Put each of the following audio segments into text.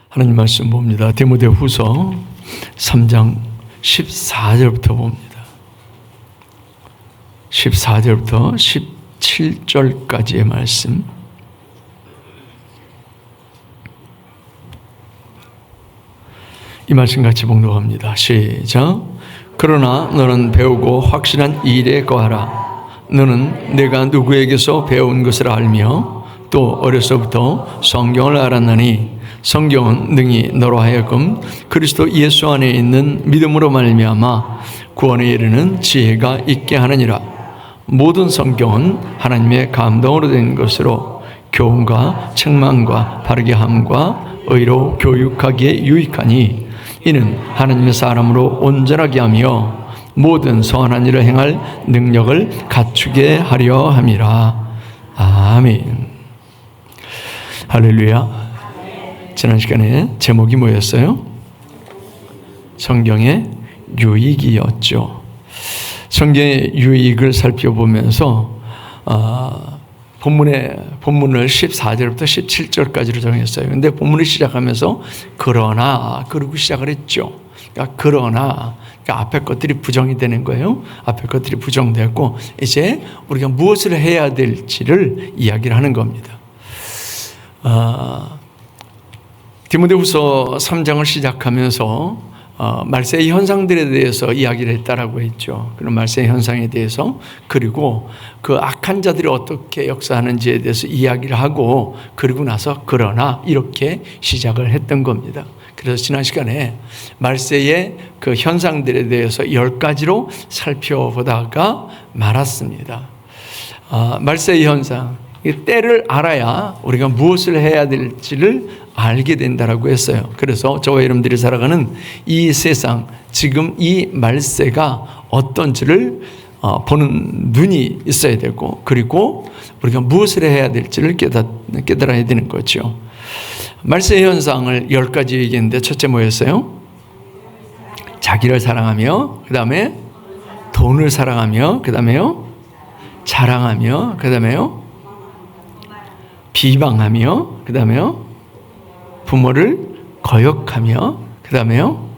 하나님 말씀 봅니다. 디모데후서 3장 14절부터 봅니다. 14절부터 17절까지의 말씀. 이 말씀 같이 봉독합니다. 시작. 그러나 너는 배우고 확실한 일에 거하라. 너는 내가 누구에게서 배운 것을 알며 또 어려서부터 성경을 알았나니 성경은 능히 너로 하여금 그리스도 예수 안에 있는 믿음으로 말미암아 구원에 이르는 지혜가 있게 하느니라. 모든 성경은 하나님의 감동으로 된 것으로 교훈과 책망과 바르게 함과 의로 교육하기에 유익하니 이는 하나님의 사람으로 온전하게 하며 모든 선한 일을 행할 능력을 갖추게 하려 함이라. 아멘. 할렐루야. 지난 시간에 제목이 뭐였어요? 성경의 유익이었죠. 성경의 유익을 살펴보면서 본문을 14절부터 17절까지로 정했어요. 근데 본문을 시작하면서 그러나 그러고 시작을 했죠. 그러니까 앞에 것들이 부정이 되는 거예요. 앞에 것들이 부정되고 이제 우리가 무엇을 해야 될지를 이야기를 하는 겁니다. 디모데후서 3장을 시작하면서 말세의 현상들에 대해서 이야기를 했다라고 했죠. 그런 말세의 현상에 대해서, 그리고 그 악한 자들이 어떻게 역사하는지에 대해서 이야기를 하고, 그리고 나서 그러나 이렇게 시작을 했던 겁니다. 그래서 지난 시간에 말세의 그 현상들에 대해서 10가지로 살펴보다가 말았습니다. 말세의 현상, 때를 알아야 우리가 무엇을 해야 될지를 알게 된다라고 했어요. 그래서 저와 여러분들이 살아가는 이 세상, 지금 이 말세가 어떤지를 보는 눈이 있어야 되고, 그리고 우리가 무엇을 해야 될지를 깨달아야 되는 거죠. 말세 현상을 10가지 얘기했는데 첫째 뭐였어요? 자기를 사랑하며, 그 다음에 돈을 사랑하며, 그 다음에요 자랑하며, 그 다음에요 비방하며, 그 다음에요 부모를 거역하며, 그 다음에요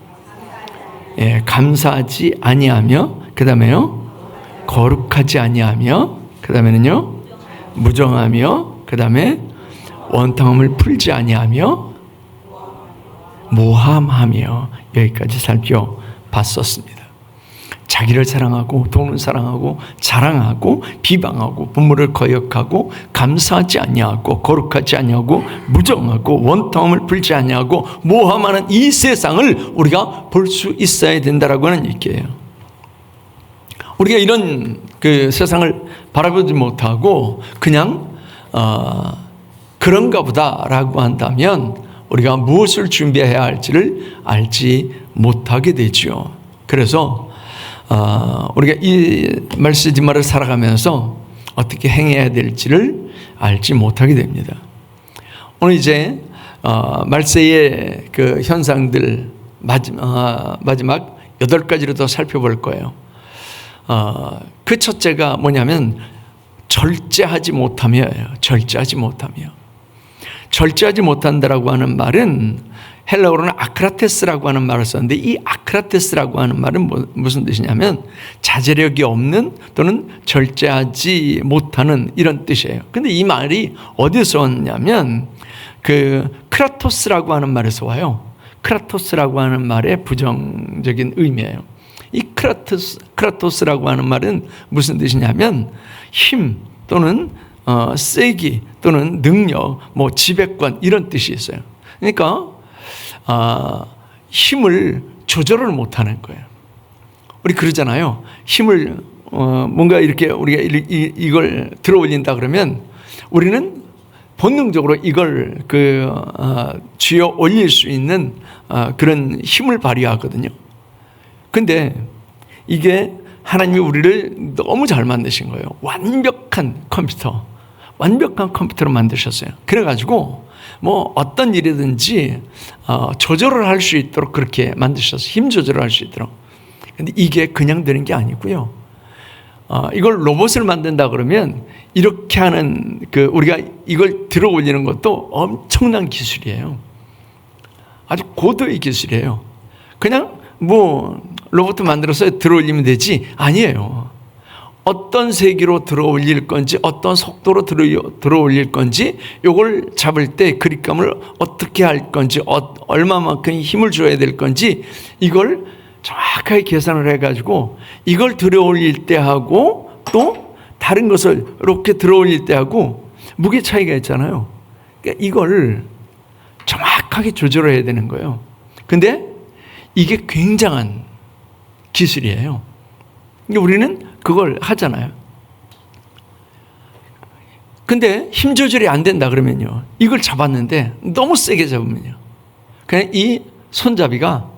감사하지 아니하며, 그 다음에요 거룩하지 아니하며, 그 다음에는요 무정하며, 그 다음에 원탕함을 풀지 아니하며 모함하며. 여기까지 살펴봤었습니다. 자기를 사랑하고 돈을 사랑하고 자랑하고 비방하고 부모를 거역하고 감사하지 아니하고 거룩하지 아니하고 무정하고 원통함을 풀지 아니하고 모함하는 이 세상을 우리가 볼 수 있어야 된다라고 하는 얘기예요. 우리가 이런 그 세상을 바라보지 못하고 그냥 그런가 보다라고 한다면 우리가 무엇을 준비해야 할지를 알지 못하게 되죠. 그래서 우리가 이 말세지마를 살아가면서 어떻게 행해야 될지를 알지 못하게 됩니다. 오늘 이제 말세의 그 현상들 마지막 8가지로 더 살펴볼 거예요. 그 첫째가 뭐냐면 절제하지 못하며예요. 절제하지 못한다라고 하는 말은 헬라어로는 아크라테스라고 하는 말을 썼는데, 이 아크라테스라고 하는 말은 무슨 뜻이냐면 자제력이 없는 또는 절제하지 못하는 이런 뜻이에요. 근데 이 말이 어디서 왔냐면 그 크라토스라고 하는 말에서 와요. 크라토스라고 하는 말의 부정적인 의미예요. 이 크라토스라고 하는 말은 무슨 뜻이냐면 힘 또는 세기 또는 능력, 지배권 이런 뜻이 있어요. 그러니까 힘을 조절을 못하는 거예요. 우리 그러잖아요. 힘을 뭔가 이렇게 우리가 이걸 들어 올린다 그러면 우리는 본능적으로 이걸 쥐어 올릴 수 있는 그런 힘을 발휘하거든요. 근데 이게 하나님이 우리를 너무 잘 만드신 거예요. 완벽한 컴퓨터로 만드셨어요. 그래가지고 어떤 일이든지 조절을 할 수 있도록 그렇게 만드셔서 힘 조절을 할 수 있도록. 근데 이게 그냥 되는 게 아니고요. 이걸 로봇을 만든다 그러면 이렇게 하는 우리가 이걸 들어 올리는 것도 엄청난 기술이에요. 아주 고도의 기술이에요. 그냥 뭐 로봇 만들어서 들어올리면 되지 아니에요. 어떤 세기로 들어올릴 건지 어떤 속도로 들어올릴 건지 요걸 잡을 때 그립감을 어떻게 할 건지 얼마만큼 힘을 줘야 될 건지 이걸 정확하게 계산을 해가지고 이걸 들어올릴 때 하고 또 다른 것을 이렇게 들어올릴 때 하고 무게 차이가 있잖아요. 그러니까 이걸 정확하게 조절해야 되는 거예요. 근데 이게 굉장한 기술이에요. 우리는 그걸 하잖아요. 근데 힘 조절이 안 된다 그러면요. 이걸 잡았는데 너무 세게 잡으면요. 그냥 이 손잡이가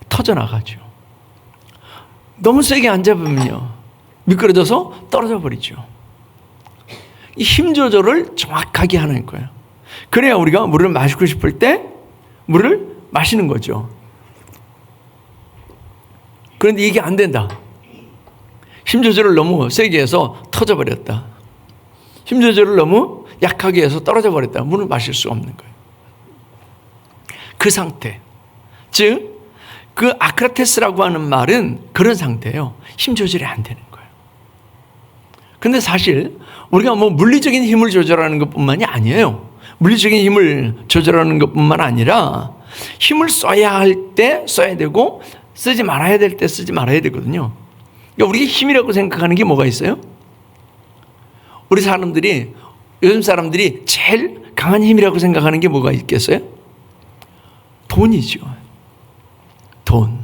터져나가죠. 너무 세게 안 잡으면요. 미끄러져서 떨어져 버리죠. 이 힘 조절을 정확하게 하는 거예요. 그래야 우리가 물을 마시고 싶을 때 물을 마시는 거죠. 그런데 이게 안 된다. 힘 조절을 너무 세게 해서 터져버렸다. 힘 조절을 너무 약하게 해서 떨어져 버렸다. 물을 마실 수 없는 거예요. 그 상태. 즉, 그 아크라테스라고 하는 말은 그런 상태예요. 힘 조절이 안 되는 거예요. 근데 사실 우리가 뭐 물리적인 힘을 조절하는 것뿐만이 아니에요. 물리적인 힘을 조절하는 것뿐만 아니라 힘을 써야 할 때 써야 되고 쓰지 말아야 될 때 쓰지 말아야 되거든요. 그러니까 우리가 힘이라고 생각하는 게 뭐가 있어요? 우리 사람들이 요즘 사람들이 제일 강한 힘이라고 생각하는 게 뭐가 있겠어요? 돈이죠. 돈,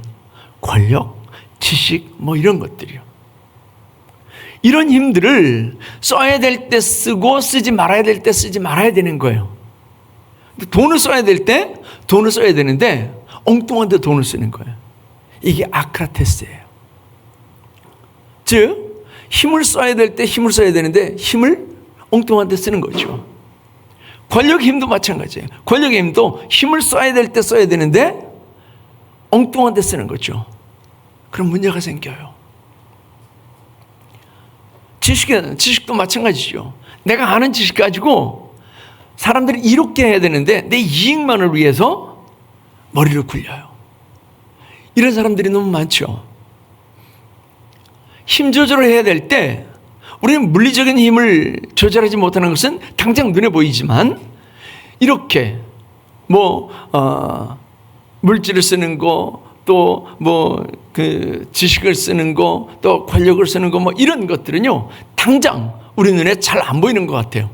권력, 지식 뭐 이런 것들이요. 이런 힘들을 써야 될 때 쓰고 쓰지 말아야 될 때 쓰지 말아야 되는 거예요. 돈을 써야 될 때 돈을 써야 되는데 엉뚱한 데 돈을 쓰는 거예요. 이게 아크라테스예요. 즉 힘을 써야 될 때 힘을 써야 되는데 힘을 엉뚱한 데 쓰는 거죠. 권력의 힘도 마찬가지예요. 권력의 힘도 힘을 써야 될 때 써야 되는데 엉뚱한 데 쓰는 거죠. 그럼 문제가 생겨요. 지식도 마찬가지죠. 내가 아는 지식 가지고 사람들이 이렇게 해야 되는데 내 이익만을 위해서 머리를 굴려요. 이런 사람들이 너무 많죠. 힘 조절을 해야 될 때 우리는 물리적인 힘을 조절하지 못하는 것은 당장 눈에 보이지만 이렇게 물질을 쓰는 거 또 그 지식을 쓰는 거 또 권력을 쓰는 거 이런 것들은요 당장 우리 눈에 잘 안 보이는 것 같아요.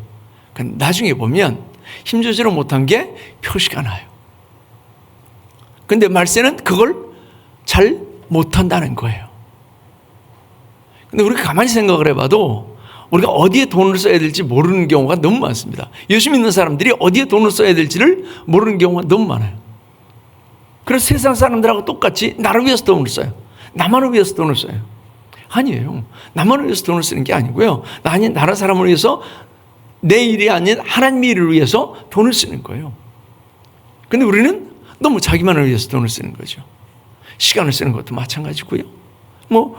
나중에 보면 힘 조절을 못한 게 표시가 나요. 근데 말세는 그걸 잘 못한다는 거예요. 근데 우리가 가만히 생각을 해봐도 우리가 어디에 돈을 써야 될지 모르는 경우가 너무 많습니다. 예수 믿는 사람들이 어디에 돈을 써야 될지를 모르는 경우가 너무 많아요. 그래서 세상 사람들하고 똑같이 나를 위해서 돈을 써요. 나만을 위해서 돈을 써요. 아니에요. 나만을 위해서 돈을 쓰는 게 아니고요. 나라 사람을 위해서 내 일이 아닌 하나님의 일을 위해서 돈을 쓰는 거예요. 근데 우리는 너무 자기만을 위해서 돈을 쓰는 거죠. 시간을 쓰는 것도 마찬가지고요.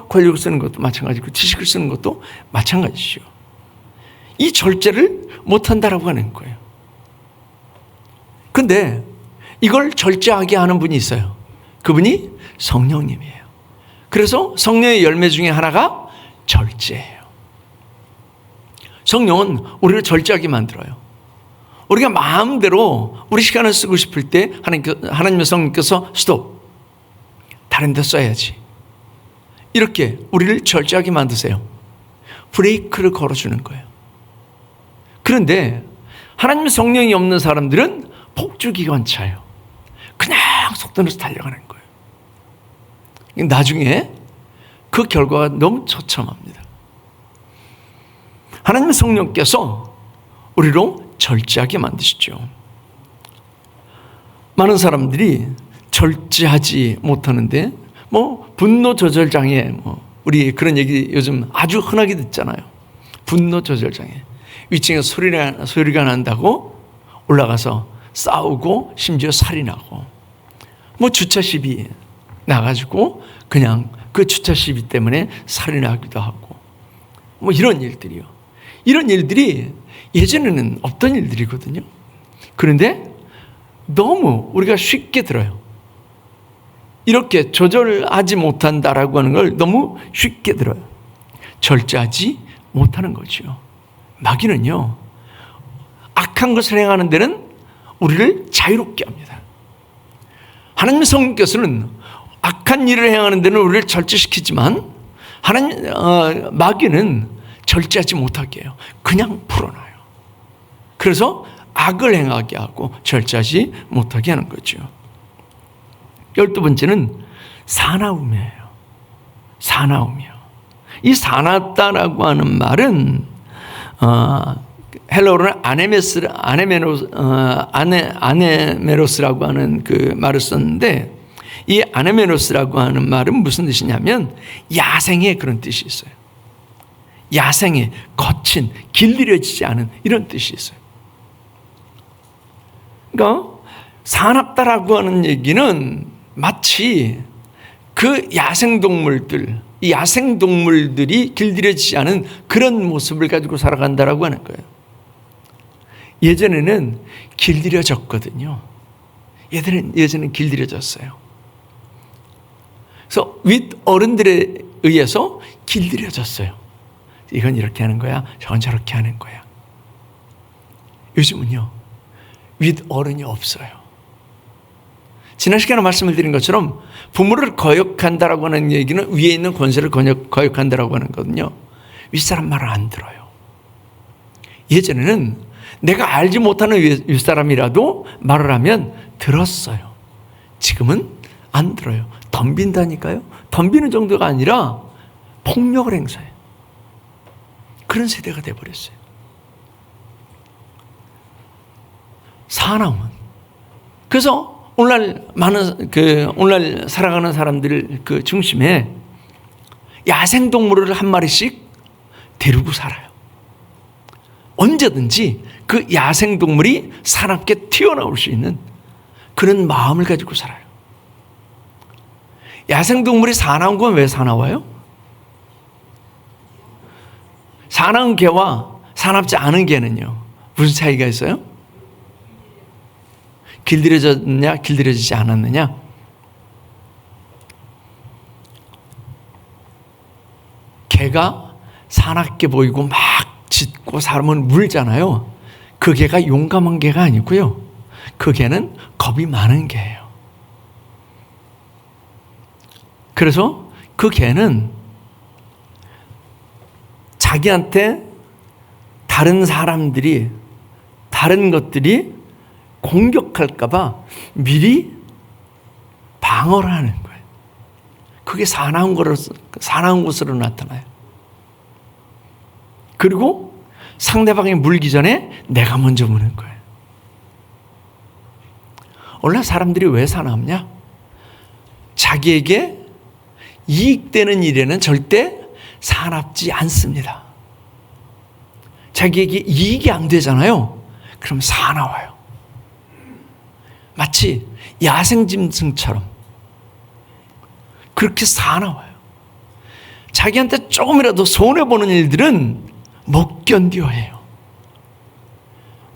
권력을 쓰는 것도 마찬가지고 지식을 쓰는 것도 마찬가지죠. 이 절제를 못한다라고 하는 거예요. 근데 이걸 절제하게 하는 분이 있어요. 그분이 성령님이에요. 그래서 성령의 열매 중에 하나가 절제예요. 성령은 우리를 절제하게 만들어요. 우리가 마음대로 우리 시간을 쓰고 싶을 때 하나님의 성령께서 스톱, 다른 데 써야지. 이렇게 우리를 절제하게 만드세요. 브레이크를 걸어주는 거예요. 그런데 하나님의 성령이 없는 사람들은 폭주기관차예요. 그냥 속도 내서 달려가는 거예요. 나중에 그 결과가 너무 처참합니다. 하나님의 성령께서 우리로 절제하게 만드시죠. 많은 사람들이 절제하지 못하는데 분노 조절 장애 우리 그런 얘기 요즘 아주 흔하게 듣잖아요. 분노 조절 장애. 위층에서 소리가 난다고 올라가서 싸우고 심지어 살인하고 주차 시비 나가지고 그냥 그 주차 시비 때문에 살인하기도 하고 이런 일들이요. 이런 일들이 예전에는 없던 일들이거든요. 그런데 너무 우리가 쉽게 들어요. 이렇게 조절하지 못한다라고 하는 걸 너무 쉽게 들어요. 절제하지 못하는 거죠. 마귀는요, 악한 것을 행하는 데는 우리를 자유롭게 합니다. 하나님의 성령께서는 악한 일을 행하는 데는 우리를 절제시키지만 마귀는 절제하지 못하게 해요. 그냥 풀어놔요. 그래서 악을 행하게 하고 절제하지 못하게 하는 거죠. 12번째는 사나움이에요. 사나움이요. 이 사납다라고 하는 말은 헬라어로는 아네메로스라고 하는 그 말을 썼는데, 이 아네메로스라고 하는 말은 무슨 뜻이냐면 야생의 그런 뜻이 있어요. 야생의 거친, 길들여지지 않은 이런 뜻이 있어요. 그러니까 사납다라고 하는 얘기는 마치 그 야생동물들, 이 야생동물들이 길들여지지 않은 그런 모습을 가지고 살아간다라고 하는 거예요. 예전에는 길들여졌거든요. 예전에는 길들여졌어요. 그래서 윗 어른들에 의해서 길들여졌어요. 이건 이렇게 하는 거야, 저건 저렇게 하는 거야. 요즘은요, 윗 어른이 없어요. 지난 시간에 말씀을 드린 것처럼 부모를 거역한다라고 하는 얘기는 위에 있는 권세를 거역한다라고 하는 거거든요. 윗사람 말을 안 들어요. 예전에는 내가 알지 못하는 윗사람이라도 말을 하면 들었어요. 지금은 안 들어요. 덤빈다니까요. 덤비는 정도가 아니라 폭력을 행사해요. 그런 세대가 돼버렸어요. 사나움은. 그래서 오늘날 오늘날 살아가는 사람들 그 중심에 야생동물을 한 마리씩 데리고 살아요. 언제든지 그 야생동물이 사납게 튀어나올 수 있는 그런 마음을 가지고 살아요. 야생동물이 사나운 건 왜 사나워요? 사나운 개와 사납지 않은 개는요, 무슨 차이가 있어요? 길들여졌느냐, 길들여지지 않았느냐? 개가 사납게 보이고 막 짖고 사람을 물잖아요. 그 개가 용감한 개가 아니고요, 그 개는 겁이 많은 개예요. 그래서 그 개는 자기한테 다른 사람들이, 다른 것들이 공격할까봐 미리 방어를 하는 거예요. 그게 사나운 것으로 나타나요. 그리고 상대방이 물기 전에 내가 먼저 무는 거예요. 오늘날 사람들이 왜 사납냐? 자기에게 이익되는 일에는 절대 사납지 않습니다. 자기에게 이익이 안 되잖아요. 그럼 사나워요. 마치 야생짐승처럼 그렇게 사나워요. 자기한테 조금이라도 손해보는 일들은 못 견뎌해요.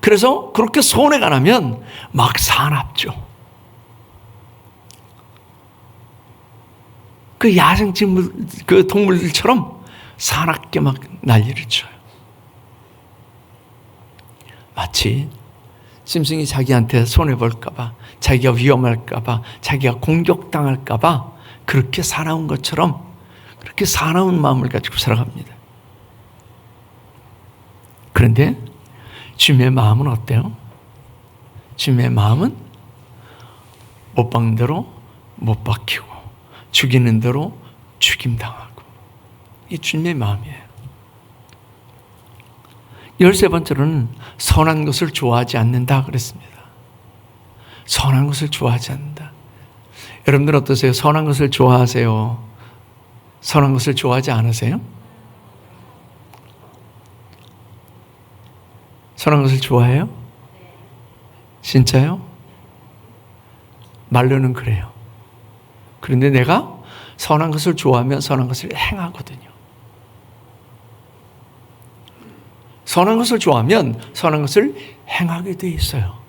그래서 그렇게 손해가 나면 막 사납죠. 그 야생동물, 그 동물들처럼 사납게 막 난리를 쳐요. 마치 짐승이 자기한테 손해볼까봐, 자기가 위험할까봐, 자기가 공격당할까봐 그렇게 사나운 것처럼 그렇게 사나운 마음을 가지고 살아갑니다. 그런데 주님의 마음은 어때요? 주님의 마음은 못 박는 대로 못 박히고 죽이는 대로 죽임당하고, 이 주님의 마음이에요. 13번째로는 선한 것을 좋아하지 않는다 그랬습니다. 선한 것을 좋아하지 않는다. 여러분들 어떠세요? 선한 것을 좋아하세요? 선한 것을 좋아하지 않으세요? 선한 것을 좋아해요? 진짜요? 말로는 그래요. 그런데 내가 선한 것을 좋아하면 선한 것을 행하거든요. 선한 것을 좋아하면 선한 것을 행하게 돼 있어요.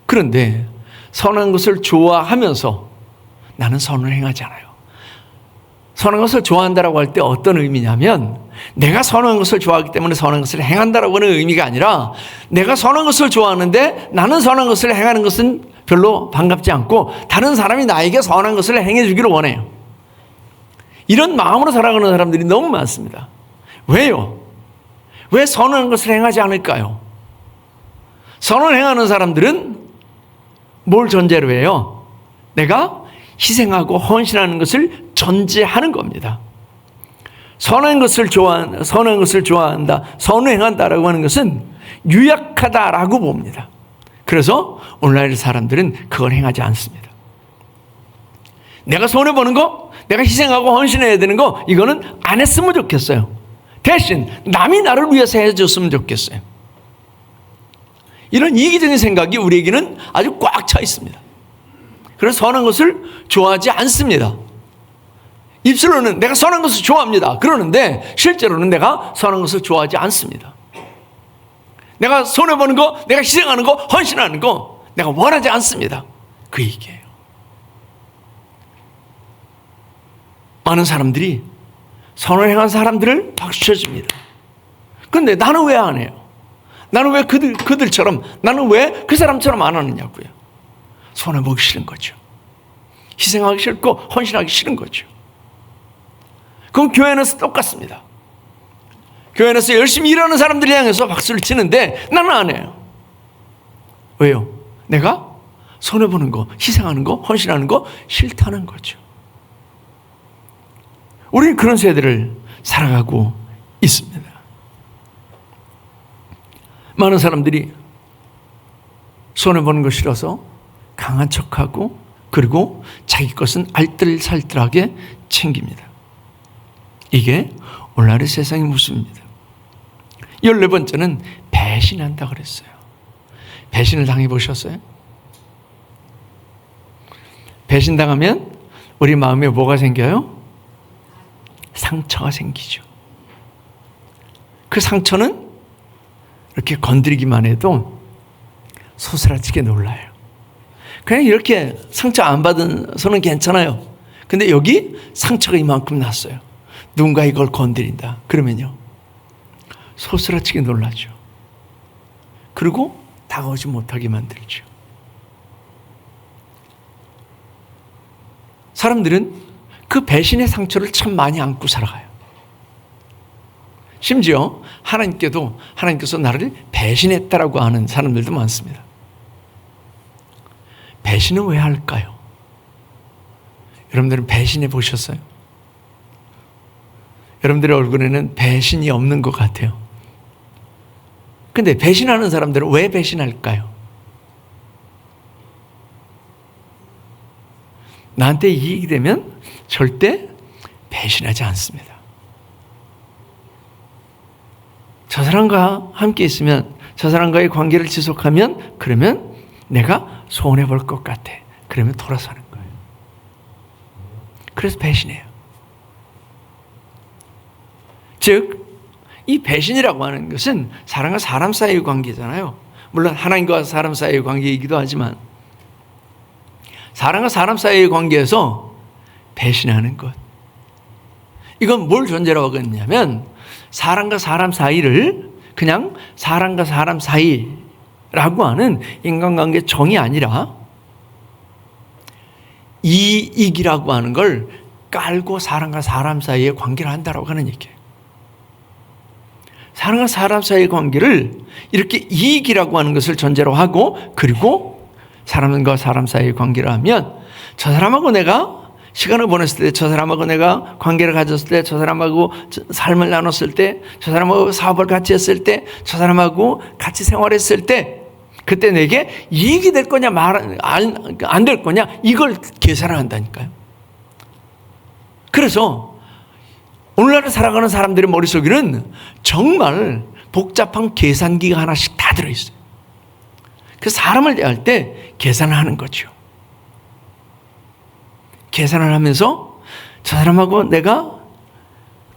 그런데 선한 것을 좋아하면서 나는 선을 행하지 않아요. 선한 것을 좋아한다라고 할 때 어떤 의미냐면 내가 선한 것을 좋아하기 때문에 선한 것을 행한다라고 하는 의미가 아니라 내가 선한 것을 좋아하는데 나는 선한 것을 행하는 것은 별로 반갑지 않고 다른 사람이 나에게 선한 것을 행해 주기를 원해요. 이런 마음으로 살아가는 사람들이 너무 많습니다. 왜요? 왜 선한 것을 행하지 않을까요? 선을 행하는 사람들은 뭘 전제로 해요? 내가 희생하고 헌신하는 것을 전제하는 겁니다. 선한 것을 좋아한다, 선을 행한다라고 하는 것은 유약하다라고 봅니다. 그래서 오늘날 사람들은 그걸 행하지 않습니다. 내가 손해보는 거, 내가 희생하고 헌신해야 되는 거, 이거는 안 했으면 좋겠어요. 대신 남이 나를 위해서 해줬으면 좋겠어요. 이런 이기적인 생각이 우리에게는 아주 꽉 차 있습니다. 그래서 선한 것을 좋아하지 않습니다. 입술로는 내가 선한 것을 좋아합니다. 그러는데 실제로는 내가 선한 것을 좋아하지 않습니다. 내가 손해보는 거, 내가 희생하는 거, 헌신하는 거 내가 원하지 않습니다. 그 얘기예요. 많은 사람들이 선을 행한 사람들을 박수 쳐줍니다. 그런데 나는 왜 안 해요? 나는 왜 그들처럼, 나는 왜 그 사람처럼 안 하느냐고요. 손해보기 싫은 거죠. 희생하기 싫고 헌신하기 싫은 거죠. 그럼 교회에서 똑같습니다. 교회에서 열심히 일하는 사람들이 향해서 박수를 치는데 나는 안 해요. 왜요? 내가 손해보는 거, 희생하는 거, 헌신하는 거 싫다는 거죠. 우리는 그런 세대를 살아가고 있습니다. 많은 사람들이 손해보는 거 싫어서 강한 척하고 그리고 자기 것은 알뜰살뜰하게 챙깁니다. 이게 오늘날의 세상의 모습입니다. 14번째는 배신한다 그랬어요. 배신을 당해보셨어요? 배신당하면 우리 마음에 뭐가 생겨요? 상처가 생기죠. 그 상처는 이렇게 건드리기만 해도 소스라치게 놀라요. 그냥 이렇게 상처 안 받은 손은 괜찮아요. 근데 여기 상처가 이만큼 났어요. 누군가 이걸 건드린다. 그러면요, 소스라치게 놀라죠. 그리고 다가오지 못하게 만들죠. 사람들은 그 배신의 상처를 참 많이 안고 살아가요. 심지어 하나님께서 나를 배신했다라고 하는 사람들도 많습니다. 배신은 왜 할까요? 여러분들은 배신해 보셨어요? 여러분들의 얼굴에는 배신이 없는 것 같아요. 근데 배신하는 사람들은 왜 배신할까요? 나한테 이익이 되면 절대 배신하지 않습니다. 저 사람과 함께 있으면, 저 사람과의 관계를 지속하면, 그러면 내가 손해볼 것 같아. 그러면 돌아서는 거예요. 그래서 배신해요. 즉, 이 배신이라고 하는 것은 사람과 사람 사이의 관계잖아요. 물론 하나님과 사람 사이의 관계이기도 하지만 사람과 사람 사이의 관계에서 배신하는 것, 이건 뭘 전제로 하겠냐면 사람과 사람 사이를 그냥 사람과 사람 사이라고 하는 인간관계 정이 아니라 이익이라고 하는 걸 깔고 사람과 사람 사이의 관계를 한다라고 하는 얘기예요. 사람과 사람 사이의 관계를 이렇게 이익이라고 하는 것을 전제로 하고, 그리고 사람과 사람 사이의 관계를 하면 저 사람하고 내가 시간을 보냈을 때, 저 사람하고 내가 관계를 가졌을 때, 저 사람하고 삶을 나눴을 때, 저 사람하고 사업을 같이 했을 때, 저 사람하고 같이 생활했을 때, 그때 내게 이익이 될 거냐 안 될 거냐, 이걸 계산을 한다니까요. 그래서 오늘날 살아가는 사람들의 머릿속에는 정말 복잡한 계산기가 하나씩 다 들어있어요. 그 사람을 대할 때 계산을 하는 거죠. 계산을 하면서 저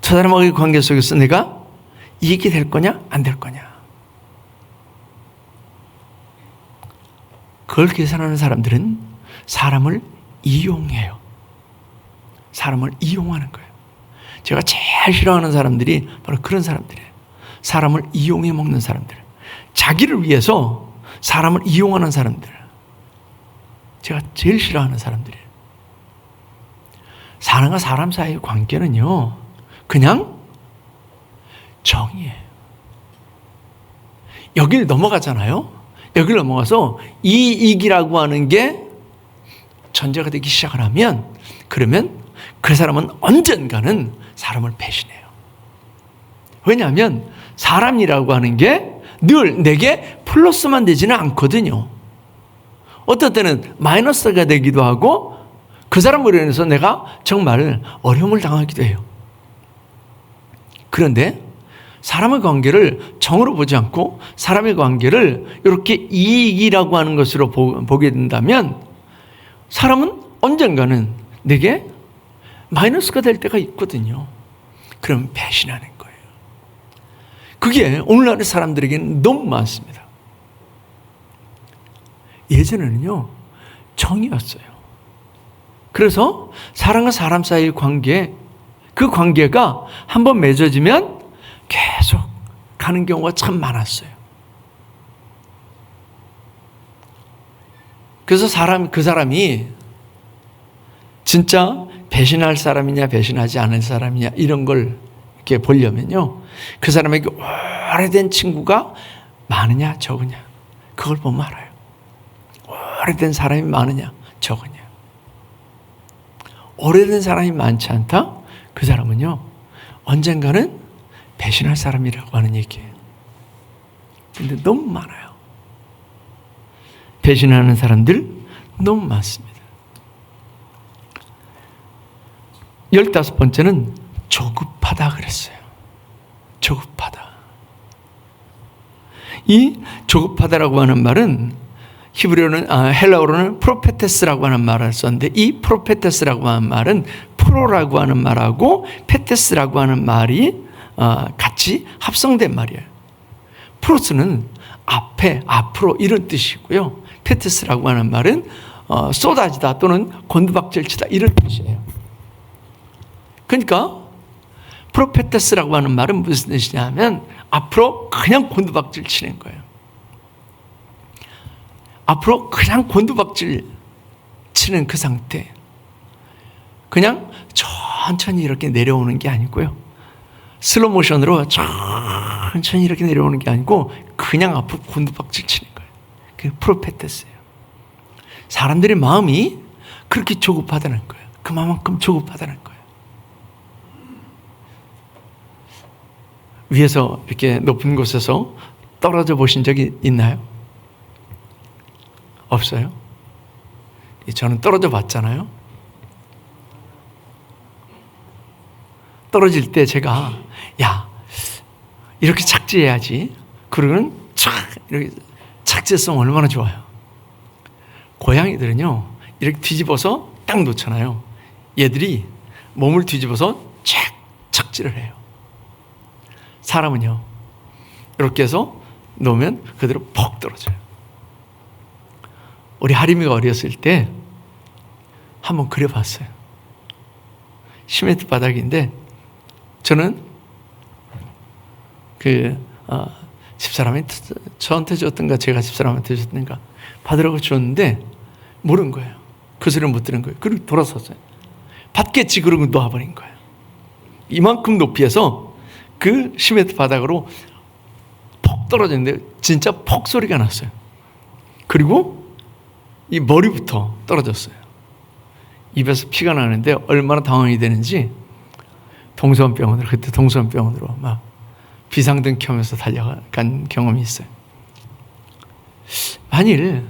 사람하고의 관계 속에서 내가 이익이 될 거냐 안 될 거냐, 그걸 계산하는 사람들은 사람을 이용해요. 사람을 이용하는 거예요. 제가 제일 싫어하는 사람들이 바로 그런 사람들이에요. 사람을 이용해 먹는 사람들. 자기를 위해서 사람을 이용하는 사람들. 제가 제일 싫어하는 사람들이에요. 사람과 사람 사이의 관계는요, 그냥 정이에요. 여길 넘어가잖아요. 여길 넘어가서 이익이라고 하는 게 전제가 되기 시작을 하면, 그러면 그 사람은 언젠가는 사람을 배신해요. 왜냐하면 사람이라고 하는 게 늘 내게 플러스만 되지는 않거든요. 어떨 때는 마이너스가 되기도 하고 그 사람으로 인해서 내가 정말 어려움을 당하기도 해요. 그런데 사람의 관계를 정으로 보지 않고 사람의 관계를 이렇게 이익이라고 하는 것으로 보게 된다면 사람은 언젠가는 내게 마이너스가 될 때가 있거든요. 그럼 배신하는 거예요. 그게 오늘날의 사람들에게는 너무 많습니다. 예전에는요, 정이었어요. 그래서 사람과 사람 사이의 관계, 그 관계가 한번 맺어지면 계속 가는 경우가 참 많았어요. 그래서 그 사람이 진짜 배신할 사람이냐 배신하지 않을 사람이냐 이런 걸 이렇게 보려면요, 그 사람에게 오래된 친구가 많으냐 적으냐 그걸 보면 알아요. 오래된 사람이 많으냐 적으냐. 오래된 사람이 많지 않다? 그 사람은요, 언젠가는 배신할 사람이라고 하는 얘기예요. 근데 너무 많아요. 배신하는 사람들 너무 많습니다. 15번째는 조급하다 그랬어요. 조급하다. 이 조급하다라고 하는 말은 헬라어로는 프로페테스라고 하는 말을 썼는데, 이 프로페테스라고 하는 말은 프로라고 하는 말하고 페테스라고 하는 말이 같이 합성된 말이에요. 프로스는 앞에, 앞으로 이런 뜻이고요. 페테스라고 하는 말은 쏟아지다 또는 곤두박질치다 이런 뜻이에요. 그러니까 프로페테스라고 하는 말은 무슨 뜻이냐면 앞으로 그냥 곤두박질 치는 거예요. 앞으로 그냥 곤두박질 치는 그 상태. 그냥 천천히 이렇게 내려오는 게 아니고요. 슬로우 모션으로 천천히 이렇게 내려오는 게 아니고 그냥 앞으로 곤두박질 치는 거예요. 그게 프로페테스예요. 사람들의 마음이 그렇게 조급하다는 거예요. 그만큼 조급하다는 거예요. 위에서 이렇게 높은 곳에서 떨어져 보신 적이 있나요? 없어요? 저는 떨어져 봤잖아요. 떨어질 때 제가 이렇게 착지해야지. 그러면 이렇게 착지성 얼마나 좋아요. 고양이들은요, 이렇게 뒤집어서 딱 놓잖아요. 얘들이 몸을 뒤집어서 착지를 해요. 사람은요, 이렇게 해서 놓으면 그대로 퍽 떨어져요. 우리 하림이가 어렸을 때 한번 그려봤어요. 시멘트 바닥인데 저는 집사람이 저한테 줬던가 제가 집사람한테 줬던가 받으라고 줬는데 모른 거예요. 그 소리를 못 들은 거예요. 그리고 돌아섰어요. 받겠지 그러고 놓아버린 거예요. 이만큼 높이에서 그 시멘트 바닥으로 퍽 떨어졌는데 진짜 퍽 소리가 났어요. 그리고 이 머리부터 떨어졌어요. 입에서 피가 나는데 얼마나 당황이 되는지 그때 동서원병원으로 막 비상등 켜면서 달려간 경험이 있어요. 만일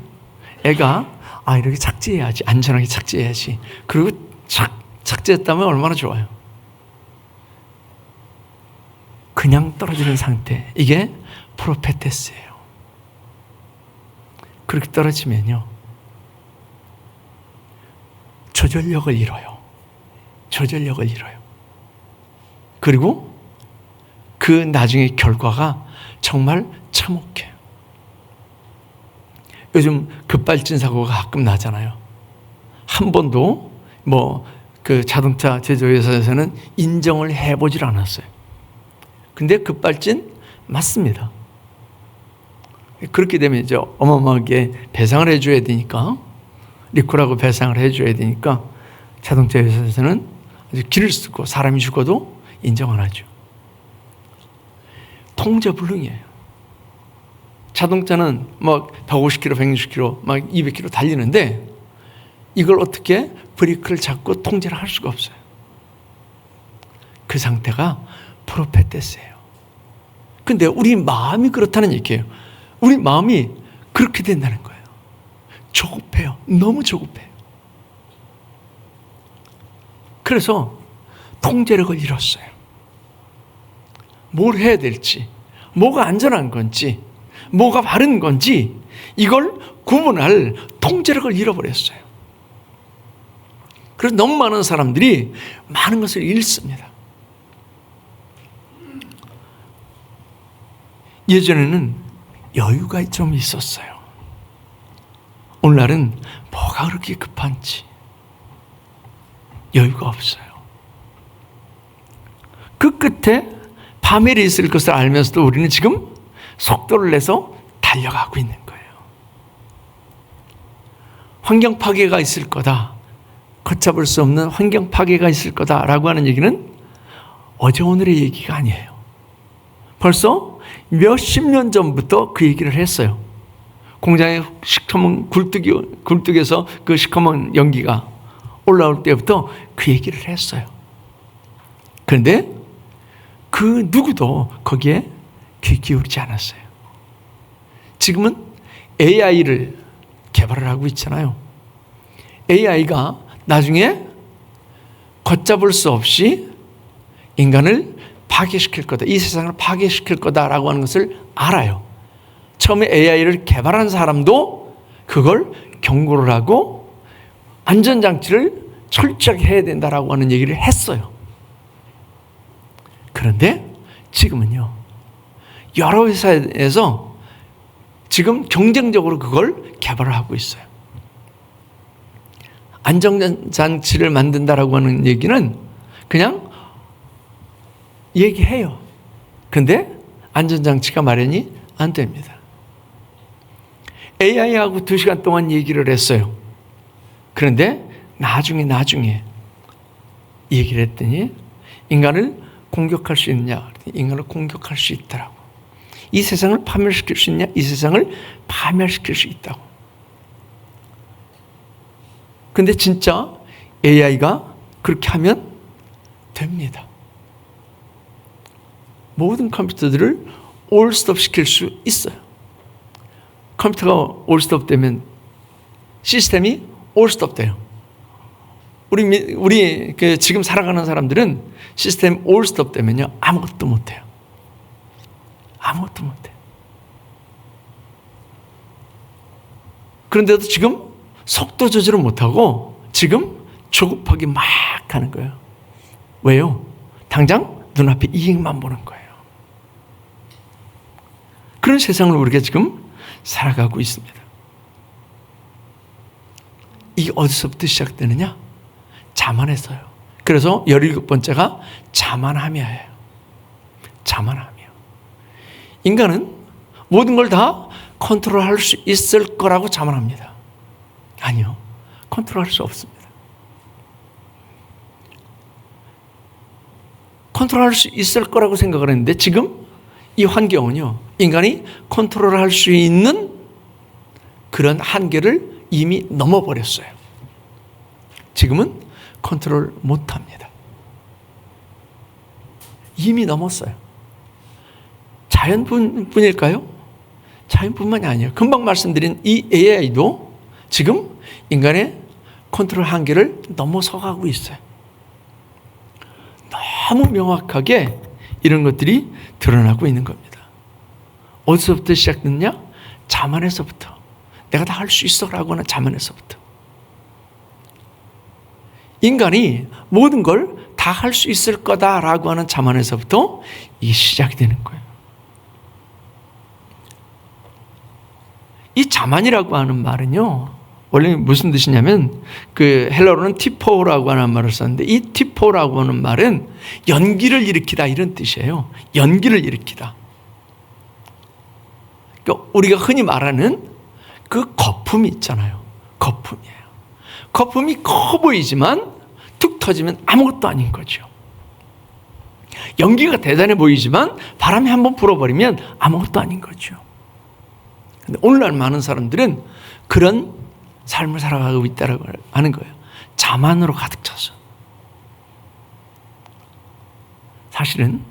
애가 이렇게 착지해야지, 안전하게 착지해야지, 그리고 착지했다면 얼마나 좋아요. 그냥 떨어지는 상태, 이게 프로페테스예요. 그렇게 떨어지면요, 조절력을 잃어요. 그리고 그 나중에 결과가 정말 참혹해요. 요즘 급발진 사고가 가끔 나잖아요. 한 번도 그 자동차 제조회사에서는 인정을 해보질 않았어요. 근데 급발진 맞습니다. 그렇게 되면 이제 어마어마하게 배상을 해줘야 되니까, 리콜하고 배상을 해줘야 되니까 자동차 회사에서는 아주 길을 쓰고 사람이 죽어도 인정 안 하죠. 통제불능이에요. 자동차는 막 150km, 160km, 막 200km 달리는데 이걸 어떻게 브레이크를 잡고 통제를 할 수가 없어요. 그 상태가 프로페테스예요. 근데 우리 마음이 그렇다는 얘기예요. 우리 마음이 그렇게 된다는 거예요. 조급해요. 너무 조급해요. 그래서 통제력을 잃었어요. 뭘 해야 될지, 뭐가 안전한 건지, 뭐가 바른 건지 이걸 구분할 통제력을 잃어버렸어요. 그래서 너무 많은 사람들이 많은 것을 잃습니다. 예전에는 여유가 좀 있었어요. 오늘날은 뭐가 그렇게 급한지 여유가 없어요. 그 끝에 파멸이 있을 것을 알면서도 우리는 지금 속도를 내서 달려가고 있는 거예요. 환경 파괴가 있을 거다, 걷잡을 수 없는 환경 파괴가 있을 거다라고 하는 얘기는 어제 오늘의 얘기가 아니에요. 벌써 몇십 년 전부터 그 얘기를 했어요. 공장에 시커먼 굴뚝에서 그 시커먼 연기가 올라올 때부터 그 얘기를 했어요. 그런데 그 누구도 거기에 귀 기울이지 않았어요. 지금은 AI를 개발을 하고 있잖아요. AI가 나중에 걷잡을 수 없이 인간을 파괴시킬 거다, 이 세상을 파괴시킬 거다라고 하는 것을 알아요. 처음에 AI를 개발한 사람도 그걸 경고를 하고 안전장치를 철저하게 해야 된다라고 하는 얘기를 했어요. 그런데 지금은요, 여러 회사에서 지금 경쟁적으로 그걸 개발을 하고 있어요. 안전장치를 만든다라고 하는 얘기는 그냥 얘기해요. 근데 안전장치가 마련이 안 됩니다. AI하고 2시간 동안 얘기를 했어요. 그런데 나중에 얘기를 했더니 인간을 공격할 수 있느냐? 인간을 공격할 수 있더라고. 이 세상을 파멸시킬 수 있냐? 이 세상을 파멸시킬 수 있다고. 근데 진짜 AI가 그렇게 하면 됩니다. 모든 컴퓨터들을 올스톱 시킬 수 있어요. 컴퓨터가 올스톱 되면 시스템이 올스톱 돼요. 우리 지금 살아가는 사람들은 시스템 올스톱 되면요, 아무것도 못해요. 아무것도 못해요. 그런데도 지금 속도 조절을 못하고 지금 조급하게 막 하는 거예요. 왜요? 당장 눈앞에 이익만 보는 거예요. 그런 세상을 우리가 지금 살아가고 있습니다. 이게 어디서부터 시작되느냐? 자만에서요. 그래서 17번째가 자만함이에요. 자만함이요. 인간은 모든 걸 다 컨트롤할 수 있을 거라고 자만합니다. 아니요. 컨트롤할 수 없습니다. 컨트롤할 수 있을 거라고 생각을 했는데 지금 이 환경은요, 인간이 컨트롤할 수 있는 그런 한계를 이미 넘어버렸어요. 지금은 컨트롤 못합니다. 이미 넘었어요. 자연뿐일까요? 자연뿐만이 아니에요. 금방 말씀드린 이 AI도 지금 인간의 컨트롤 한계를 넘어서가고 있어요. 너무 명확하게 이런 것들이 드러나고 있는 겁니다. 어디서부터 시작됐냐? 자만에서부터. 내가 다 할 수 있어 라고 하는 자만에서부터. 인간이 모든 걸 다 할 수 있을 거다라고 하는 자만에서부터 이게 시작이 되는 거예요. 이 자만이라고 하는 말은요, 원래 무슨 뜻이냐면 그 헬라어로는 티포라고 하는 말을 썼는데 이 티포라고 하는 말은 연기를 일으키다 이런 뜻이에요. 연기를 일으키다. 그러니까 우리가 흔히 말하는 그 거품이 있잖아요. 거품이에요. 거품이 커 보이지만 툭 터지면 아무것도 아닌 거죠. 연기가 대단해 보이지만 바람이 한번 불어버리면 아무것도 아닌 거죠. 근데 오늘날 많은 사람들은 그런 삶을 살아가고 있다고 하는 거예요. 자만으로 가득 차서. 사실은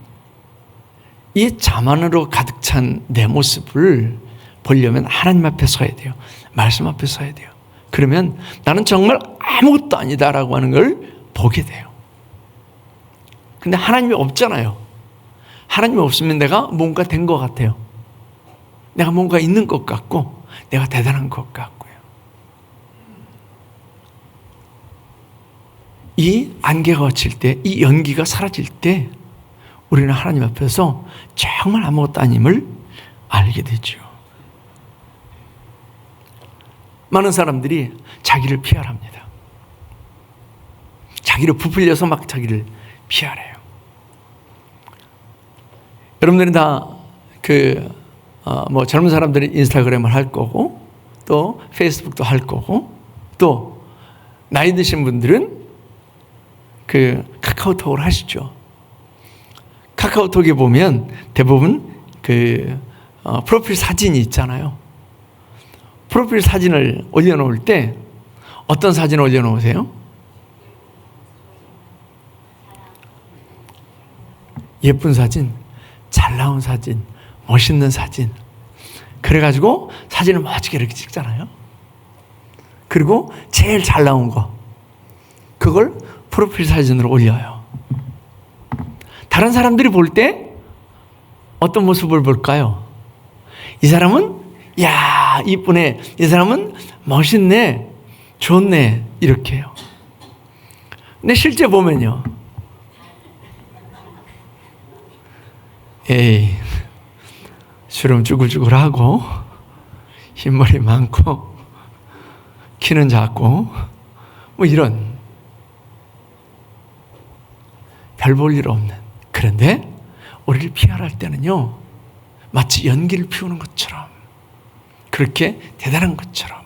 이 자만으로 가득 찬 내 모습을 보려면 하나님 앞에 서야 돼요. 말씀 앞에 서야 돼요. 그러면 나는 정말 아무것도 아니다라고 하는 걸 보게 돼요. 근데 하나님이 없잖아요. 하나님이 없으면 내가 뭔가 된 것 같아요. 내가 뭔가 있는 것 같고 내가 대단한 것 같고요. 이 안개가 거칠 때, 이 연기가 사라질 때 우리는 하나님 앞에서 정말 아무것도 아님을 알게 되죠. 많은 사람들이 자기를 피하랍니다. 자기를 부풀려서 막 자기를 피하래요. 여러분들이 다 젊은 사람들이 인스타그램을 할 거고 또 페이스북도 할 거고 또 나이 드신 분들은 그 카카오톡을 하시죠. 카카오톡에 보면 대부분 프로필 사진이 있잖아요. 프로필 사진을 올려놓을 때 어떤 사진을 올려놓으세요? 예쁜 사진, 잘 나온 사진, 멋있는 사진. 그래가지고 사진을 멋지게 이렇게 찍잖아요. 그리고 제일 잘 나온 거, 그걸 프로필 사진으로 올려요. 다른 사람들이 볼 때 어떤 모습을 볼까요? 이 사람은 야 이쁘네, 이 사람은 멋있네, 좋네 이렇게 해요. 근데 실제 보면요, 에이 주름 쭈글쭈글하고 흰머리 많고 키는 작고 뭐 이런 별 볼 일 없는. 그런데 우리를 피하라 할 때는요, 마치 연기를 피우는 것처럼, 그렇게 대단한 것처럼.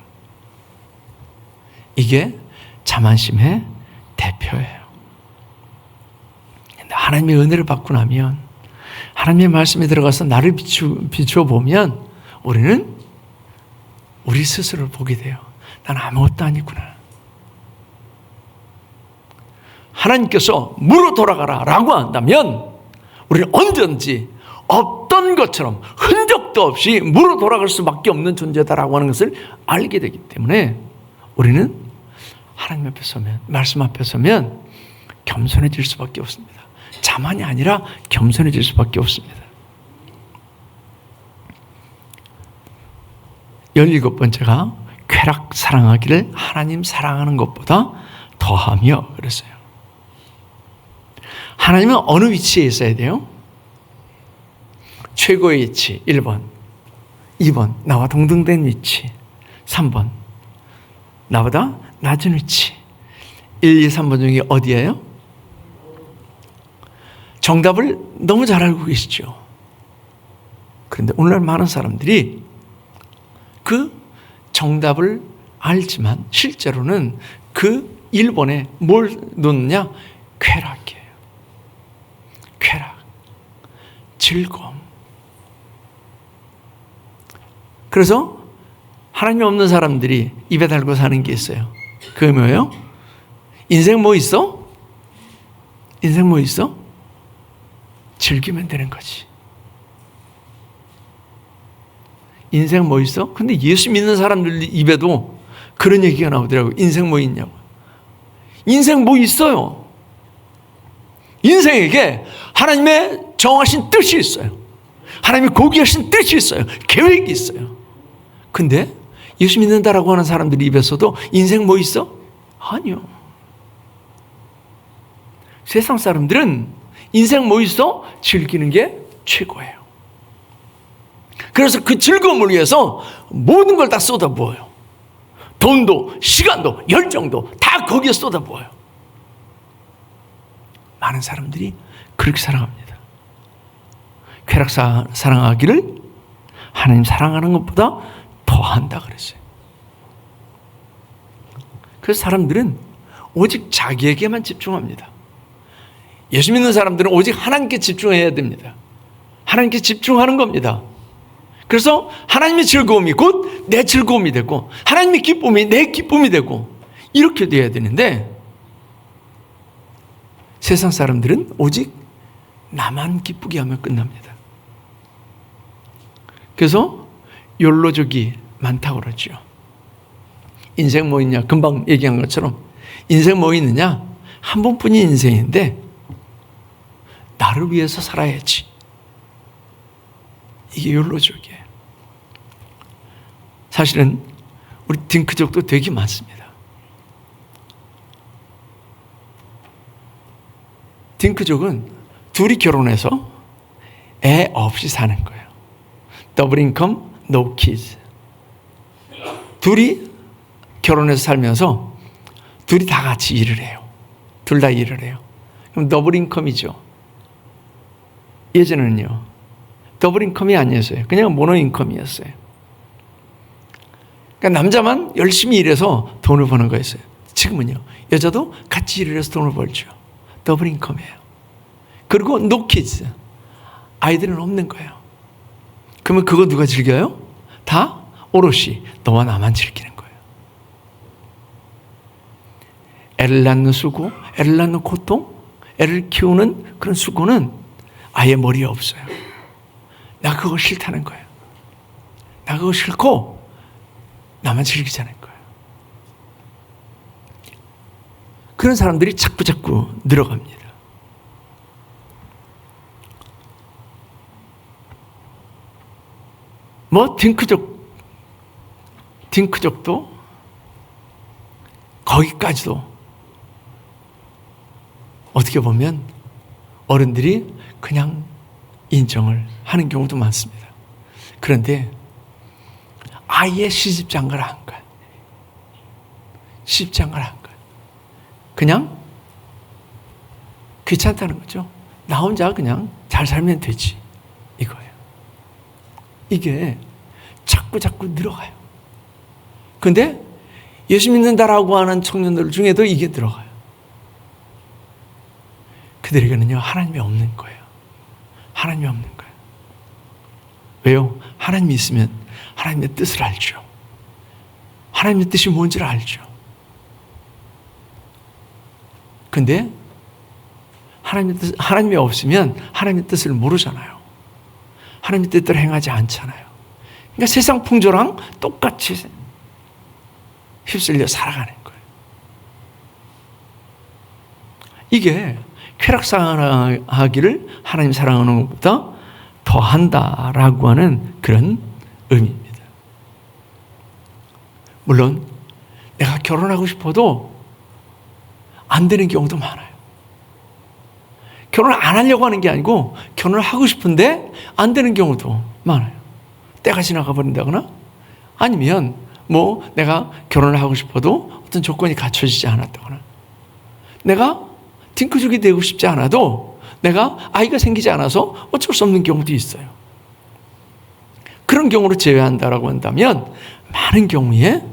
이게 자만심의 대표예요. 근데 하나님의 은혜를 받고 나면, 하나님의 말씀에 들어가서 나를 비추어 보면 우리는 우리 스스로를 보게 돼요. 난 아무것도 아니구나. 하나님께서 무로 돌아가라 라고 한다면 우리는 언제든지 없던 것처럼 흔적도 없이 무로 돌아갈 수밖에 없는 존재다라고 하는 것을 알게 되기 때문에 우리는 하나님 앞에 서면, 말씀 앞에 서면 겸손해질 수밖에 없습니다. 자만이 아니라 겸손해질 수밖에 없습니다. 17번째가 쾌락 사랑하기를 하나님 사랑하는 것보다 더하며 그랬어요. 하나님은 어느 위치에 있어야 돼요? 최고의 위치 1번, 2번 나와 동등된 위치, 3번 나보다 낮은 위치. 1, 2, 3번 중에 어디예요? 정답을 너무 잘 알고 계시죠. 그런데 오늘날 많은 사람들이 그 정답을 알지만 실제로는 그 1번에 뭘 놓느냐? 쾌락이에요. 쾌락, 즐거움. 그래서 하나님이 없는 사람들이 입에 달고 사는 게 있어요. 그게 뭐예요? 인생 뭐 있어? 인생 뭐 있어? 즐기면 되는 거지. 인생 뭐 있어? 근데 예수 믿는 사람들 입에도 그런 얘기가 나오더라고요. 인생 뭐 있냐고. 인생 뭐 있어요? 인생에게 하나님의 정하신 뜻이 있어요. 하나님의 고귀하신 뜻이 있어요. 계획이 있어요. 근데 예수 믿는다라고 하는 사람들 입에서도 인생 뭐 있어? 아니요. 세상 사람들은 인생 뭐 있어? 즐기는 게 최고예요. 그래서 그 즐거움을 위해서 모든 걸 다 쏟아부어요. 돈도, 시간도, 열정도 다 거기에 쏟아부어요. 많은 사람들이 그렇게 사랑합니다. 쾌락 사랑하기를 하나님 사랑하는 것보다 더한다 그랬어요. 그래서 사람들은 오직 자기에게만 집중합니다. 예수 믿는 사람들은 오직 하나님께 집중해야 됩니다. 하나님께 집중하는 겁니다. 그래서 하나님의 즐거움이 곧 내 즐거움이 되고 하나님의 기쁨이 내 기쁨이 되고 이렇게 돼야 되는데 세상 사람들은 오직 나만 기쁘게 하면 끝납니다. 그래서 욜로족이 많다고 그러죠. 인생 뭐 있냐? 금방 얘기한 것처럼 인생 뭐 있느냐? 한 번뿐인 인생인데 나를 위해서 살아야지. 이게 욜로족이에요. 사실은 우리 딩크족도 되게 많습니다. 딩크족은 둘이 결혼해서 애 없이 사는 거예요. 더블 인컴, no kids. 둘이 결혼해서 살면서 둘이 다 같이 일을 해요. 둘 다 일을 해요. 그럼 더블 인컴이죠. 예전에는요. 더블 인컴이 아니었어요. 그냥 모노 인컴이었어요. 그러니까 남자만 열심히 일해서 돈을 버는 거였어요. 지금은요. 여자도 같이 일을 해서 돈을 벌죠. 더블 인컴이에요. 그리고 no kids. 아이들은 없는 거예요. 그러면 그거 누가 즐겨요? 다 오롯이 너와 나만 즐기는 거예요. 애를 낳는 수고, 애를 낳는 고통, 애를 키우는 그런 수고는 아예 머리에 없어요. 나 그거 싫다는 거예요. 나 그거 싫고 나만 즐기자는 거예요. 그런 사람들이 자꾸 늘어갑니다. 뭐 딩크족도 거기까지도 어떻게 보면 어른들이 그냥 인정을 하는 경우도 많습니다. 그런데 아예 시집장가를 한 거예요. 시집장가를 한 거예요. 그냥 귀찮다는 거죠. 나 혼자 그냥 잘 살면 되지. 이거예요. 이게 자꾸 늘어가요. 근데 예수 믿는다라고 하는 청년들 중에도 이게 들어가요. 그들에게는요, 하나님이 없는 거예요. 하나님이 없는 거예요. 왜요? 하나님이 있으면 하나님의 뜻을 알죠. 하나님의 뜻이 뭔지를 알죠. 근데 하나님이 없으면 하나님의 뜻을 모르잖아요. 하나님의 뜻대로 행하지 않잖아요. 그러니까 세상 풍조랑 똑같이 휩쓸려 살아가는 거예요. 이게 쾌락사랑하기를 하나님 사랑하는 것보다 더한다라고 하는 그런 의미입니다. 물론 내가 결혼하고 싶어도 안 되는 경우도 많아요. 결혼을 안 하려고 하는 게 아니고 결혼을 하고 싶은데 안 되는 경우도 많아요. 때가 지나가 버린다거나 아니면 뭐 내가 결혼을 하고 싶어도 어떤 조건이 갖춰지지 않았다거나 내가 딩크족이 되고 싶지 않아도 내가 아이가 생기지 않아서 어쩔 수 없는 경우도 있어요. 그런 경우를 제외한다라고 한다면 많은 경우에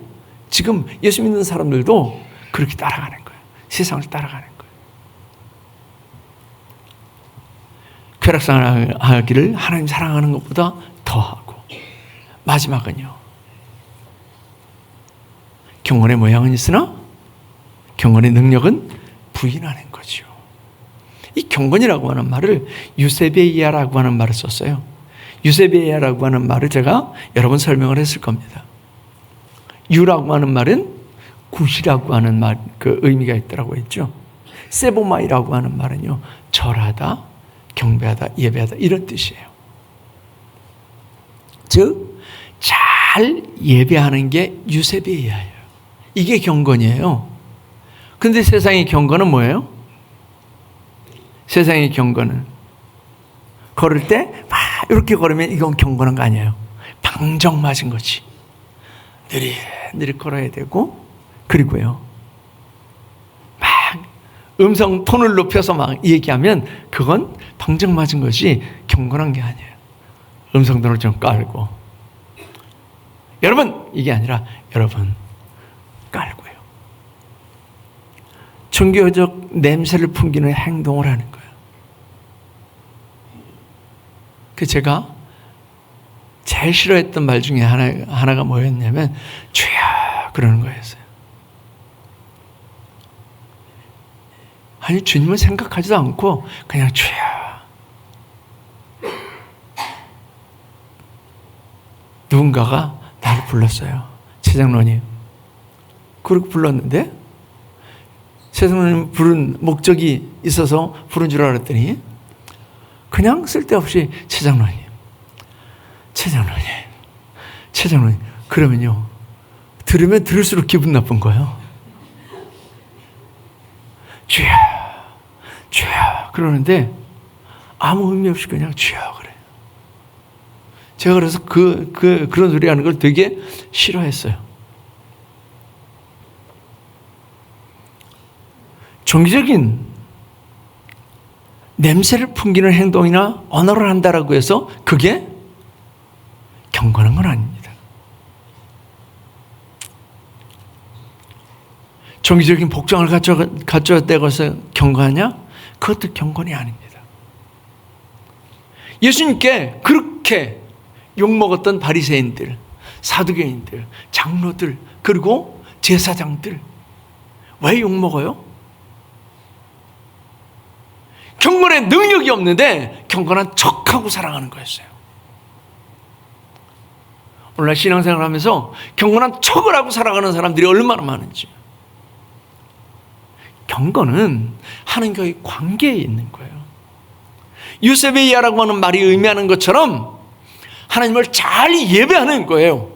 지금 예수 믿는 사람들도 그렇게 따라가는 거예요. 세상을 따라가는 거예요. 쾌락사랑하기를 하나님 사랑하는 것보다 더하고 마지막은요. 경건의 모양은 있으나 경건의 능력은 부인하는 거죠. 이 경건이라고 하는 말을 유세베이아라고 하는 말을 썼어요. 유세베이아라고 하는 말을 제가 여러 번 설명을 했을 겁니다. 유라고 하는 말은 굿이라고 하는 말, 그 의미가 있더라고 했죠. 세보마이라고 하는 말은요, 절하다, 경배하다, 예배하다 이런 뜻이에요. 즉, 잘 예배하는 게 유세베이아예요. 이게 경건이에요. 근데 세상의 경건은 뭐예요? 세상의 경건은 걸을 때 막 이렇게 걸으면 이건 경건한 거 아니에요. 방정 맞은 거지. 느릿느릿 걸어야 되고, 그리고요, 막 음성 톤을 높여서 막 얘기하면 그건 방정 맞은 것이 경건한 게 아니에요. 음성 톤을 좀 깔고, 여러분 이게 아니라 여러분 깔고요. 종교적 냄새를 풍기는 행동을 하는 거예요. 제가 제일 싫어했던 말 중에 하나가 뭐였냐면 주여 그러는 거였어요. 아니, 주님은 생각하지도 않고 그냥 주여. 누군가가 나를 불렀어요. 최장로님. 그렇게 불렀는데 최장로님 부른 목적이 있어서 부른 줄 알았더니 그냥 쓸데없이 최장로님 그러면요, 들으면 들을수록 기분 나쁜 거예요. 주여 그러는데 아무 의미 없이 그냥 주여 그래요. 제가 그래서 그런 소리 하는 걸 되게 싫어했어요. 종교적인 냄새를 풍기는 행동이나 언어를 한다라고 해서 그게 경건한 건 아닙니다. 종교적인 복장을 갖춰야되고 해서 경건하냐? 그것도 경건이 아닙니다. 예수님께 그렇게 욕먹었던 바리새인들, 사두개인들, 장로들, 그리고 제사장들 왜 욕먹어요? 경건에 능력이 없는데 경건한 척하고 살아가는 거였어요. 오늘날 신앙생활을 하면서 경건한 척을 하고 살아가는 사람들이 얼마나 많은지. 경건은 하나님과의 관계에 있는 거예요. 유세베이아라고 하는 말이 의미하는 것처럼 하나님을 잘 예배하는 거예요.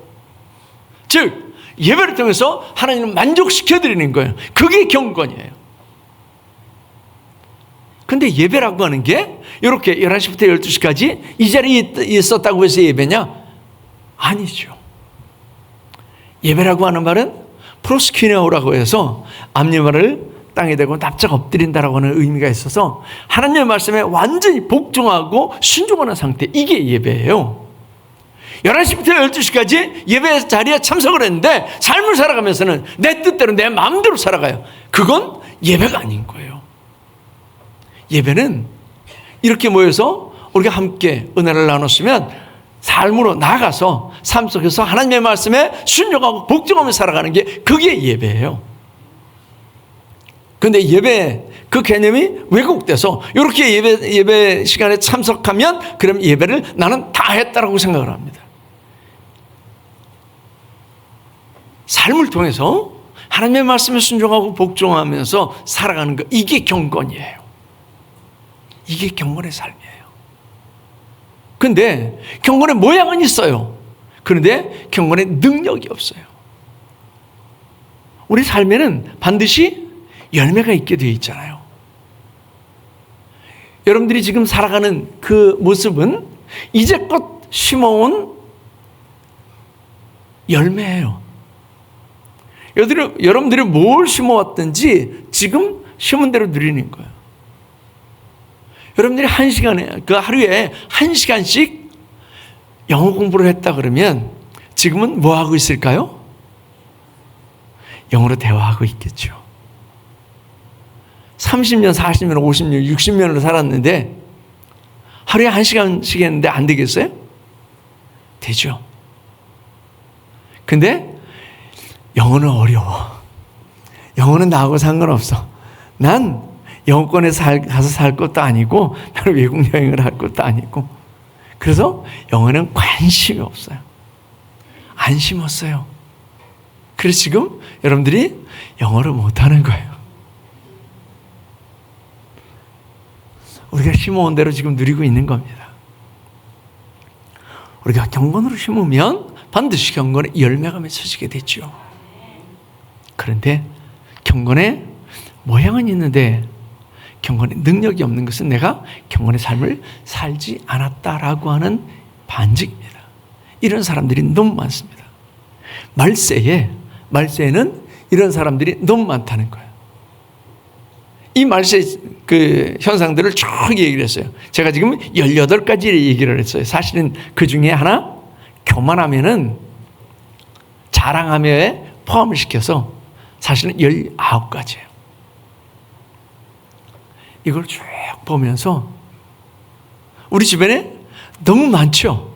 즉 예배를 통해서 하나님을 만족시켜드리는 거예요. 그게 경건이에요. 근데 예배라고 하는 게 이렇게 11시부터 12시까지 이 자리에 있었다고 해서 예배냐? 아니죠. 예배라고 하는 말은 프로스키네오라고 해서 앞니발을 땅에 대고 납작 엎드린다라고 하는 의미가 있어서 하나님의 말씀에 완전히 복종하고 순종하는 상태, 이게 예배예요. 11시부터 12시까지 예배 자리에 참석을 했는데 삶을 살아가면서는 내 뜻대로 내 마음대로 살아가요. 그건 예배가 아닌 거예요. 예배는 이렇게 모여서 우리가 함께 은혜를 나눴으면 삶으로 나아가서 삶 속에서 하나님의 말씀에 순종하고 복종하며 살아가는 게 그게 예배예요. 그런데 예배 그 개념이 왜곡돼서 이렇게 예배 시간에 참석하면 그럼 예배를 나는 다 했다라고 생각을 합니다. 삶을 통해서 하나님의 말씀에 순종하고 복종하면서 살아가는 것, 이게 경건이에요. 이게 경건의 삶이에요. 근데 경건의 모양은 있어요. 그런데 경건의 능력이 없어요. 우리 삶에는 반드시 열매가 있게 되어 있잖아요. 여러분들이 지금 살아가는 그 모습은 이제껏 심어온 열매예요. 여러분들이 뭘 심어왔든지 지금 심은 대로 누리는 거예요. 여러분들이 하루에 1시간씩 영어 공부를 했다 그러면 지금은 뭐 하고 있을까요? 영어로 대화하고 있겠죠. 30년, 40년, 50년, 60년을 살았는데 하루에 1시간씩 했는데 안 되겠어요? 되죠. 근데 영어는 어려워. 영어는 나하고 상관없어. 난 영어권에 가서 살 것도 아니고 나는 외국 여행을 할 것도 아니고, 그래서 영어는 관심이 없어요. 안 심었어요. 그래서 지금 여러분들이 영어를 못하는 거예요. 우리가 심어온 대로 지금 누리고 있는 겁니다. 우리가 경건으로 심으면 반드시 경건의 열매가 맺혀지게 되죠. 그런데 경건의 모양은 있는데 경건의 능력이 없는 것은 내가 경건의 삶을 살지 않았다라고 하는 반증입니다. 이런 사람들이 너무 많습니다. 말세에는 이런 사람들이 너무 많다는 거예요. 이 말세 그 현상들을 쭉 얘기를 했어요. 제가 지금 18가지 얘기를 했어요. 사실은 그 중에 하나, 교만하면은 자랑하며에 포함을 시켜서 사실은 19가지예요. 이걸 쭉 보면서 우리 주변에 너무 많죠?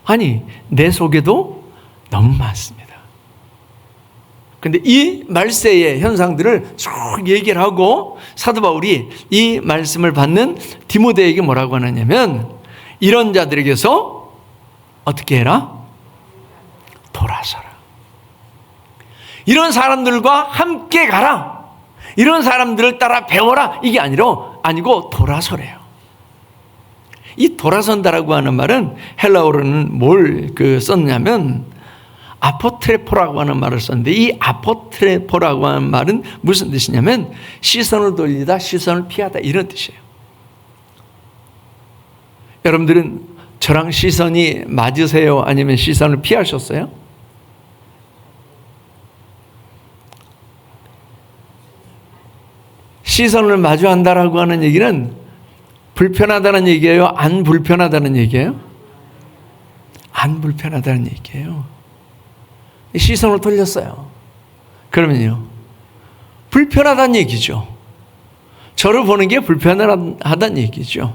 아니, 내 속에도 너무 많습니다. 근데 이 말세의 현상들을 쭉 얘기를 하고 사도 바울이 이 말씀을 받는 디모데에게 뭐라고 하느냐면, 이런 자들에게서 어떻게 해라? 돌아서라. 이런 사람들과 함께 가라. 이런 사람들을 따라 배워라. 이게 아니고 돌아서래요. 이 돌아선다라고 하는 말은 헬라어로는 뭘 썼냐면 아포트레포라고 하는 말을 썼는데, 이 아포트레포라고 하는 말은 무슨 뜻이냐면 시선을 돌리다, 시선을 피하다, 이런 뜻이에요. 여러분들은 저랑 시선이 맞으세요? 아니면 시선을 피하셨어요? 시선을 마주한다라고 하는 얘기는 불편하다는 얘기예요? 안 불편하다는 얘기예요? 안 불편하다는 얘기예요. 시선을 돌렸어요. 그러면요, 불편하다는 얘기죠. 저를 보는 게 불편하다는 얘기죠.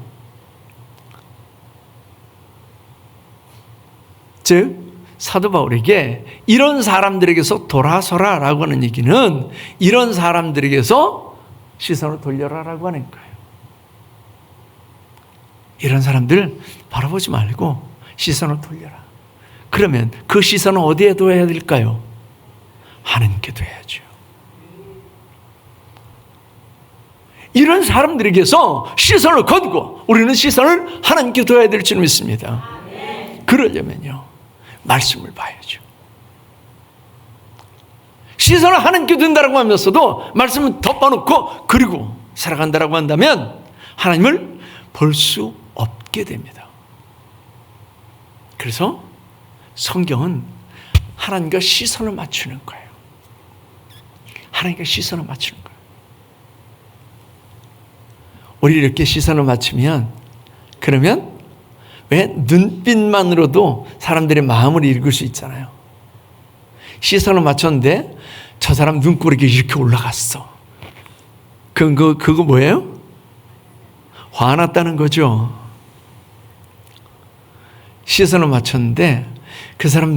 즉 사도 바울에게 이런 사람들에게서 돌아서라라고 하는 얘기는 이런 사람들에게서 시선을 돌려라라고 하는 거예요. 이런 사람들 바라보지 말고 시선을 돌려라. 그러면 그 시선은 어디에 둬야 될까요? 하나님께 둬야죠. 이런 사람들에게서 시선을 거두고 우리는 시선을 하나님께 둬야 될 줄 믿습니다. 그러려면요, 말씀을 봐야죠. 시선을 하나님께 둔다라고 하면서도 말씀을 덮어놓고 그리고 살아간다라고 한다면 하나님을 볼 수 없게 됩니다. 그래서 성경은 하나님과 시선을 맞추는 거예요. 하나님과 시선을 맞추는 거예요. 우리 이렇게 시선을 맞추면, 그러면 왜 눈빛만으로도 사람들의 마음을 읽을 수 있잖아요. 시선을 맞췄는데 저 사람 눈꼬리가 이렇게 올라갔어. 그거 뭐예요? 화났다는 거죠. 시선을 맞췄는데 그 사람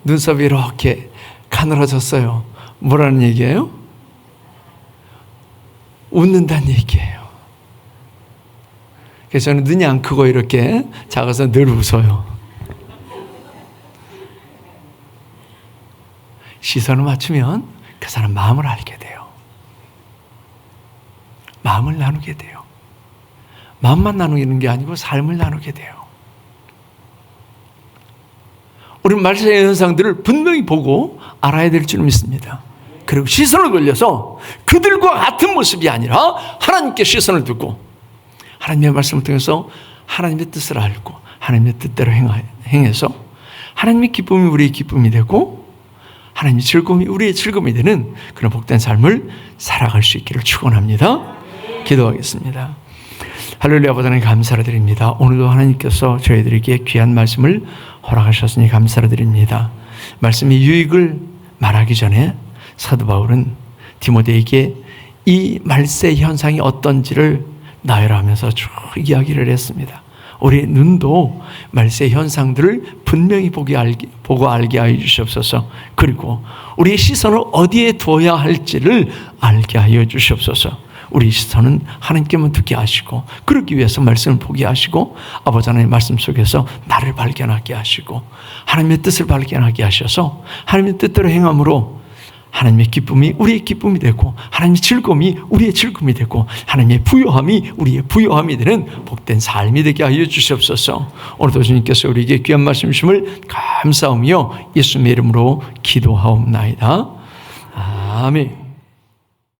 눈썹이 이렇게 가늘어졌어요. 뭐라는 얘기예요? 웃는다는 얘기예요. 그래서 저는 눈이 안 크고 이렇게 작아서 늘 웃어요. 시선을 맞추면 그 사람 마음을 알게 돼요. 마음을 나누게 돼요. 마음만 나누는 게 아니고 삶을 나누게 돼요. 우리는 말세의 현상들을 분명히 보고 알아야 될 줄 믿습니다. 그리고 시선을 돌려서 그들과 같은 모습이 아니라 하나님께 시선을 두고 하나님의 말씀을 통해서 하나님의 뜻을 알고 하나님의 뜻대로 행해서 하나님의 기쁨이 우리의 기쁨이 되고 하나님의 즐거움이 우리의 즐거움이 되는 그런 복된 삶을 살아갈 수 있기를 축원합니다. 기도하겠습니다. 할렐루야. 보다는 감사를 드립니다. 오늘도 하나님께서 저희들에게 귀한 말씀을 허락하셨으니 감사를 드립니다. 말씀의 유익을 말하기 전에 사도 바울은 디모데에게 이 말세 현상이 어떤지를 나열하면서 쭉 이야기를 했습니다. 우리 눈도 말세 현상들을 분명히 보고 알게 하여 주시옵소서. 그리고 우리의 시선을 어디에 두어야 할지를 알게 하여 주시옵소서. 우리 시선은 하나님께만 두게 하시고 그러기 위해서 말씀을 보게 하시고 아버지 하나님의 말씀 속에서 나를 발견하게 하시고 하나님의 뜻을 발견하게 하셔서 하나님의 뜻대로 행함으로 하나님의 기쁨이 우리의 기쁨이 되고 하나님의 즐거움이 우리의 즐거움이 되고 하나님의 부요함이 우리의 부요함이 되는 복된 삶이 되게 하여 주시옵소서. 오늘도 주님께서 우리에게 귀한 말씀 주심을 감사하며 예수님의 이름으로 기도하옵나이다. 아멘.